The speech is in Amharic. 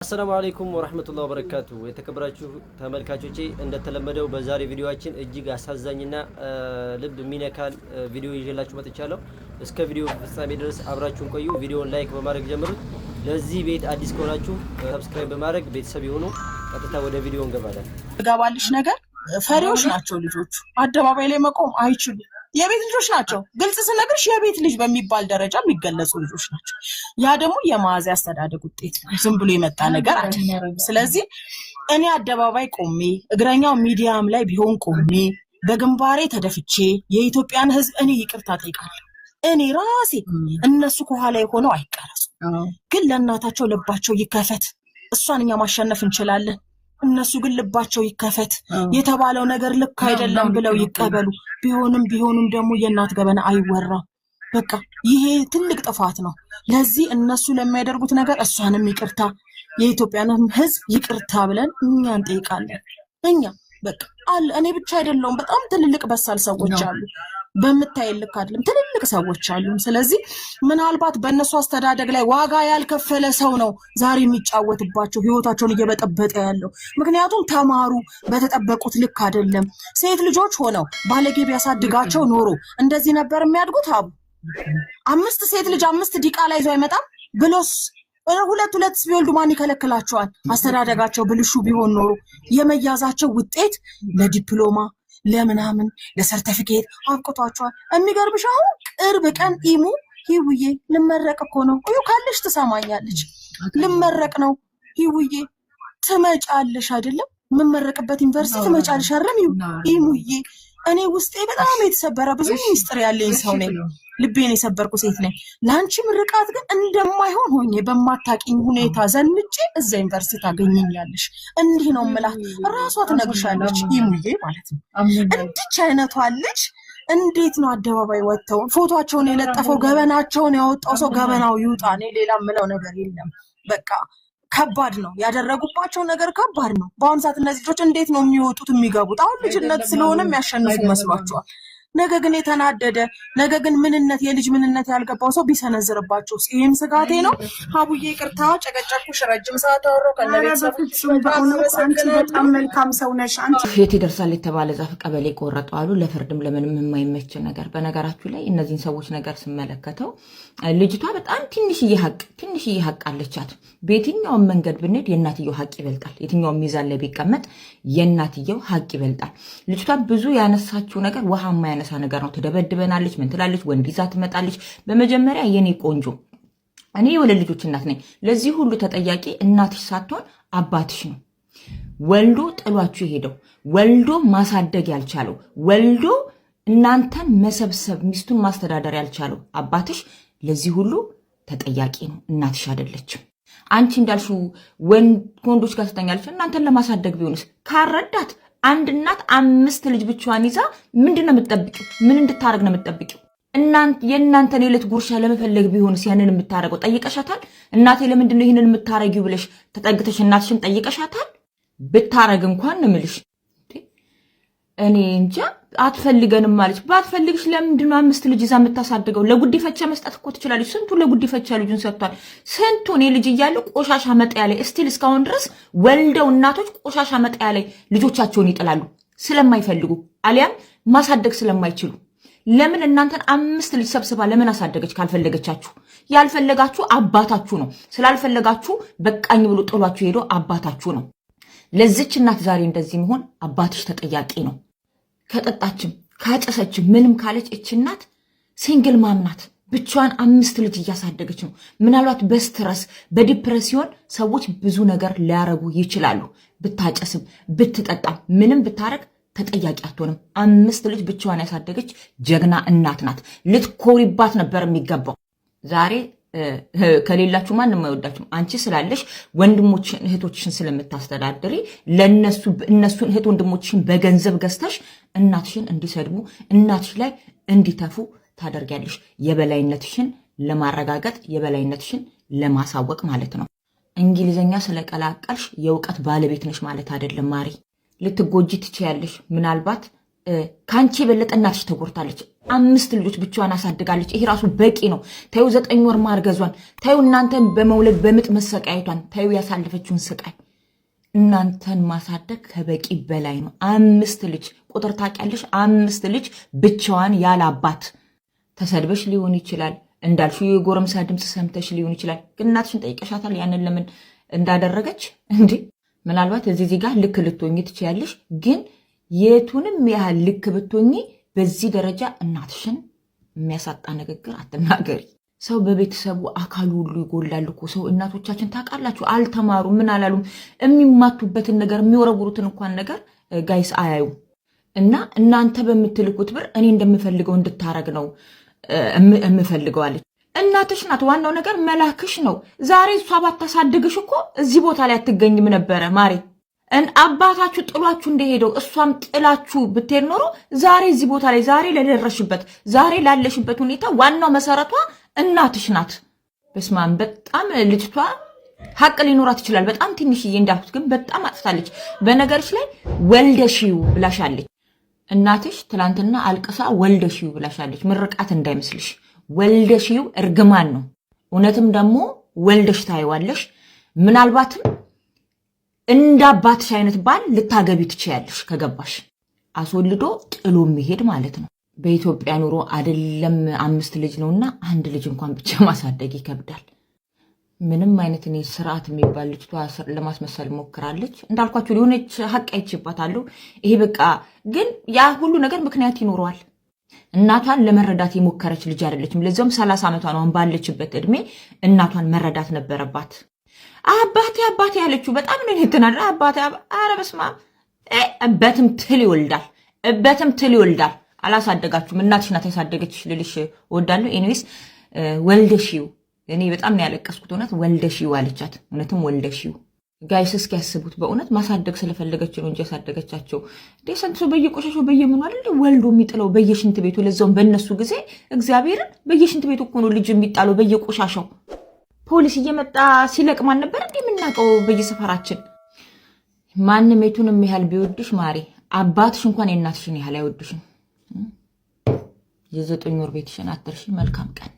አሰላሙ አለይኩም ወራህመቱላሂ ወበረካቱ። የተከበራችሁ ተመልካቾቼ እንደተለመደው በዛሬ ቪዲዮአችን እጅግ አሳዛኝና ልብ የሚነካን ቪዲዮ ይዤላችሁ መጥቻለሁ። እስከ ቪዲዮ ፍጻሜ ድረስ አብራችሁን ቆዩ። ቪዲዮውን ላይክ በማድረግ ጀምሩት። ለዚህ ቤት አዲስ ከሆናችሁ ሰብስክራይብ በማድረግ ቤተሰብ ይሁኑ። ቀጥታ ወደ ቪዲዮ እንገባለን። ጋባልሽ ነገር ፈሪዎች ናቸው ልጆቹ። አደባባይ ላይ መቆም አይችሉም። የቤት ልጆች ናቸው። ግልጽ ስነግርሽ የቤት ልጅ በሚባል ደረጃ የሚገለጹ ልጆች ናቸው። ያ ደግሞ የማዕዛ አስተዳደግ ውጤት ነው። ዝም ብሎ የመጣ ነገር አይደለም። ስለዚህ እኔ አደባባይ ቆሜ እግረኛው ሚዲያም ላይ ቢሆን ቆሜ በግንባሬ ተደፍቼ የኢትዮጵያን ሕዝብ እኔ ይቅርታ ጠይቃለሁ። እኔ ራሴ እነሱ ከኋላ የሆነው አይቀረጹ፣ ግን ለእናታቸው ልባቸው ይከፈት። እሷን እኛ ማሸነፍ እንችላለን። እነሱ ግን ልባቸው ይከፈት። የተባለው ነገር ልክ አይደለም ብለው ይቀበሉ። ቢሆንም ደግሞ የእናት ገበና አይወራም። በቃ ይሄ ትልቅ ጥፋት ነው። ለዚህ እነሱ ለሚያደርጉት ነገር እሷንም ይቅርታ፣ የኢትዮጵያንም ህዝብ ይቅርታ ብለን እኛ እንጠይቃለን። እኛ በቃ አለ። እኔ ብቻ አይደለሁም፣ በጣም ትልልቅ በሳል ሰዎች አሉ። በምታይ ልክ አይደለም፣ ትልልቅ ሰዎች አሉ። ስለዚህ ምናልባት በእነሱ አስተዳደግ ላይ ዋጋ ያልከፈለ ሰው ነው ዛሬ የሚጫወትባቸው፣ ህይወታቸውን እየበጠበጠ ያለው። ምክንያቱም ተማሩ፣ በተጠበቁት ልክ አይደለም። ሴት ልጆች ሆነው ባለጌ ቢያሳድጋቸው ኖሮ እንደዚህ ነበር የሚያድጉት። አቡ 5 ሴት ልጅ 5 ዲቃላ ይዞ አይመጣም ብሎስ ሁለት ቢወልዱ ማን ይከለክላቸዋል? አስተዳደጋቸው ብልሹ ቢሆን ኖሮ የመያዛቸው ውጤት ለዲፕሎማ ለምናምን ለሰርቲፊኬት አብቅቷቸዋል። የሚገርምሽ አሁን ቅርብ ቀን ኢሙ ሂውዬ ልመረቅ እኮ ነው እዩ ካለሽ ትሰማኛለች። ልመረቅ ነው ሂውዬ ትመጫለሽ አይደለም? የምመረቅበት ዩኒቨርሲቲ ትመጫለሽ አይደለም? ኢሙዬ እኔ ውስጤ በጣም የተሰበረ ብዙ ሚስጥር ያለኝ ሰው ነኝ። ልቤን የሰበርኩ ሴት ነኝ። ለአንቺ ምርቃት ግን እንደማይሆን ሆኜ በማታቂኝ ሁኔታ ዘንጬ እዛ ዩኒቨርሲቲ ታገኘኛለሽ። እንዲህ ነው የምላት። ራሷ ትነግርሻለች ይሙዬ ማለት ነው። እንድች አይነቷ ልጅ እንዴት ነው አደባባይ ወጥተው ፎቶቸውን የለጠፈው? ገበናቸውን ያወጣው ሰው ገበናው ይውጣ። እኔ ሌላ ምለው ነገር የለም። በቃ ከባድ ነው ያደረጉባቸው ነገር ከባድ ነው። በአሁኑ ሰዓት እነዚህ ልጆች እንዴት ነው የሚወጡት የሚገቡት? አሁን ልጅነት ስለሆነ የሚያሸንፉ መስሏቸዋል። ነገ ግን የተናደደ ነገ ግን ምንነት የልጅ ምንነት ያልገባው ሰው ቢሰነዝርባቸው ይህም ስጋቴ ነው። ሀቡዬ ይቅርታ ጨቀጨኩሽ፣ ረጅም ሰዓት አወራሁ። ከነቤተሰቦች በጣም መልካም ሰው ነሽ አንቺ። የት ይደርሳል የተባለ ዛፍ ቀበሌ ቆረጠው አሉ። ለፍርድም ለምንም የማይመች ነገር። በነገራችሁ ላይ እነዚህን ሰዎች ነገር ስመለከተው ልጅቷ በጣም ትንሽዬ ሀቅ አለቻት። በየትኛውም መንገድ ብንሄድ የእናትየው ሀቅ ይበልጣል። የትኛውም ሚዛን ላይ ቢቀመጥ የእናትየው ሀቅ ይበልጣል። ልጅቷ ብዙ ያነሳችው ነገር ውሃ ያነሳ ነገር ነው። ትደበድበናለች፣ ምን ትላለች፣ ወንድ ይዛ ትመጣለች። በመጀመሪያ የኔ ቆንጆ እኔ የወለድ ልጆች እናት ነኝ። ለዚህ ሁሉ ተጠያቂ እናትሽ ሳትሆን አባትሽ ነው። ወልዶ ጥሏችሁ የሄደው ወልዶ ማሳደግ ያልቻለው ወልዶ እናንተን መሰብሰብ ሚስቱን ማስተዳደር ያልቻለው አባትሽ ለዚህ ሁሉ ተጠያቂ ነው። እናትሽ አይደለችም። አንቺ እንዳልሽው ወንዶች ጋር ትተኛለች። እናንተን ለማሳደግ ቢሆንስ ካረዳት አንድ እናት 5 ልጅ ብቻዋን ይዛ ምንድነው የምትጠብቂው? ምን እንድታረግ ነው የምትጠብቂው? የእናንተን የዕለት ጉርሻ ለመፈለግ ቢሆንስ ያንን የምታረገው ጠይቀሻታል? እናቴ ለምንድነው ይህንን የምታረጊው ብለሽ ተጠግተሽ እናትሽን ጠይቀሻታል? ብታረግ እንኳን ነው የምልሽ። እኔ እንጃ አትፈልገንም ማለች። ባትፈልግሽ ለምንድነው 5 ልጅ ይዛ የምታሳድገው? ለጉዲፈቻ መስጠት እኮ ትችላለች። ስንቱ ለጉዲፈቻ ልጁን ሰጥቷል። ስንቱ እኔ ልጅ እያለሁ ቆሻሻ መጣያ ላይ እስካሁን ድረስ ወልደው እናቶች ቆሻሻ መጣያ ላይ ልጆቻቸውን ይጥላሉ ስለማይፈልጉ አሊያም ማሳደግ ስለማይችሉ። ለምን እናንተን 5 ልጅ ሰብስባ ለምን አሳደገች? ካልፈለገቻችሁ። ያልፈለጋችሁ አባታችሁ ነው። ስላልፈለጋችሁ በቃኝ ብሎ ጥሏችሁ ሄዶ አባታችሁ ነው። ለዚች እናት ዛሬ እንደዚህ መሆን አባትሽ ተጠያቂ ነው። ከጠጣችም ካጨሰችም ምንም ካለች እች እናት ሲንግል ማምናት ብቻዋን 5 ልጅ እያሳደገች ነው። ምናልባት በስትረስ በዲፕሬሲዮን ሰዎች ብዙ ነገር ሊያረጉ ይችላሉ። ብታጨስም ብትጠጣም ምንም ብታረግ ተጠያቂ አትሆንም። 5 ልጅ ብቻዋን ያሳደገች ጀግና እናት ናት። ልትኮሪባት ነበር የሚገባው። ዛሬ ከሌላችሁ ማንም አይወዳችሁም። አንቺ ስላለሽ ወንድሞችሽን እህቶችሽን ስለምታስተዳድሪ እነሱን እህት ወንድሞችሽን በገንዘብ ገዝተሽ እናትሽን እንዲሰድቡ እናትሽ ላይ እንዲተፉ ታደርጊያለሽ። የበላይነትሽን ለማረጋገጥ የበላይነትሽን ለማሳወቅ ማለት ነው። እንግሊዘኛ ስለቀላቀልሽ የእውቀት ባለቤት ነሽ ማለት አይደለም ማሪ። ልትጎጂ ትችያለሽ። ምናልባት ካንቺ የበለጠ እናትሽ ተጎድታለች። 5 ልጆች ብቻዋን አሳድጋለች። ይሄ ራሱ በቂ ነው። ታዩ 9 ወር ማርገዟን፣ ታዩ እናንተን በመውለድ በምጥ መሰቃየቷን፣ ታዩ ያሳለፈችውን ስቃይ። እናንተን ማሳደግ ከበቂ በላይ ነው። 5 ልጅ ቁጥር ታውቂያለሽ? 5 ልጅ ብቻዋን ያለ አባት። ተሰድበሽ ሊሆን ይችላል፣ እንዳልሽው የጎረምሳ ድምፅ ሰምተሽ ሊሆን ይችላል። ግን እናትሽን ጠይቀሻታል ያንን ለምን እንዳደረገች? እንዴ ምናልባት እዚህ ጋር ልክ ልትሆኚ ትችያለሽ፣ ግን የቱንም ያህል ልክ ብትሆኚ በዚህ ደረጃ እናትሽን የሚያሳጣ ንግግር አትናገሪ። ሰው በቤተሰቡ አካሉ ሁሉ ይጎላል እኮ። ሰው እናቶቻችን ታውቃላችሁ፣ አልተማሩ ምን አላሉም። የሚማቱበትን ነገር የሚወረውሩትን እንኳን ነገር ጋይስ አያዩም። እና እናንተ በምትልኩት ብር እኔ እንደምፈልገው እንድታረግ ነው የምፈልገዋለች። እናትሽ ናት። ዋናው ነገር መላክሽ ነው። ዛሬ እሷ ባታሳድግሽ እኮ እዚህ ቦታ ላይ አትገኝም ነበረ ማሬ። አባታችሁ ጥሏችሁ እንደሄደው እሷም ጥላችሁ ብትሄድ ኖሮ ዛሬ እዚህ ቦታ ላይ ዛሬ ለደረሽበት ዛሬ ላለሽበት ሁኔታ ዋናው መሰረቷ እናትሽ ናት። በስማም በጣም ልጅቷ ሀቅ ሊኖራት ይችላል። በጣም ትንሽዬ እንዳልኩት ግን በጣም አጥፍታለች። በነገርሽ ላይ ወልደሽው ብላሻለች። እናትሽ ትላንትና አልቅሳ ወልደሽው ብላሻለች። ምርቃት እንዳይመስልሽ። ወልደሽው እርግማን ነው። እውነትም ደግሞ ወልደሽ ታይዋለሽ። ምናልባትም እንደ አባትሽ አይነት ባል ልታገቢ ትችያለሽ ከገባሽ። አስወልዶ ጥሎ የሚሄድ ማለት ነው። በኢትዮጵያ ኑሮ አይደለም 5 ልጅ ነውና 1 ልጅ እንኳን ብቻ ማሳደግ ይከብዳል። ምንም አይነት እኔ ስርዓት የሚባል ልጅቷ ለማስመሰል ሞክራለች። እንዳልኳችሁ ሊሆነች ሀቅ አይችባታለሁ። ይሄ በቃ ግን ያ ሁሉ ነገር ምክንያት ይኖረዋል። እናቷን ለመረዳት የሞከረች ልጅ አይደለችም። ለዚያም 30 ዓመቷ ነው ባለችበት እድሜ እናቷን መረዳት ነበረባት። አባቴ ያለችው በጣም ነው የተናደደ። አባቴ ኧረ በስመ አብ እበትም ትል ይወልዳል። አላሳደጋችሁም። እናትሽ ናት ያሳደገችሽ ልልሽ እወዳለሁ። ኤኒዌይስ ወልደሽው፣ እኔ በጣም ነው ያለቀስኩት። እውነት ወልደሽው አለቻት። እውነትም ወልደሽው። ጋይስ እስኪ ያስቡት። በእውነት ማሳደግ ስለፈለገች ነው እንጂ ያሳደገቻቸው እንዴ ስንት ሰው በየቆሻሻው በየምኑ አይደል ወልዶ የሚጥለው በየሽንት ቤቱ። ለዛውም በእነሱ ጊዜ እግዚአብሔርን በየሽንት ቤቱ እኮ ነው ልጅ የሚጣለው በየቆሻሻው። ፖሊስ እየመጣ ሲለቅማን ነበር እንዴ የምናውቀው በየሰፈራችን። ማንም የቱንም ያህል ቢወድሽ ማሬ አባትሽ እንኳን የእናትሽን ያህል አይወድሽም። የ9 ወር ቤትሽን አትርሺ። መልካም ቀን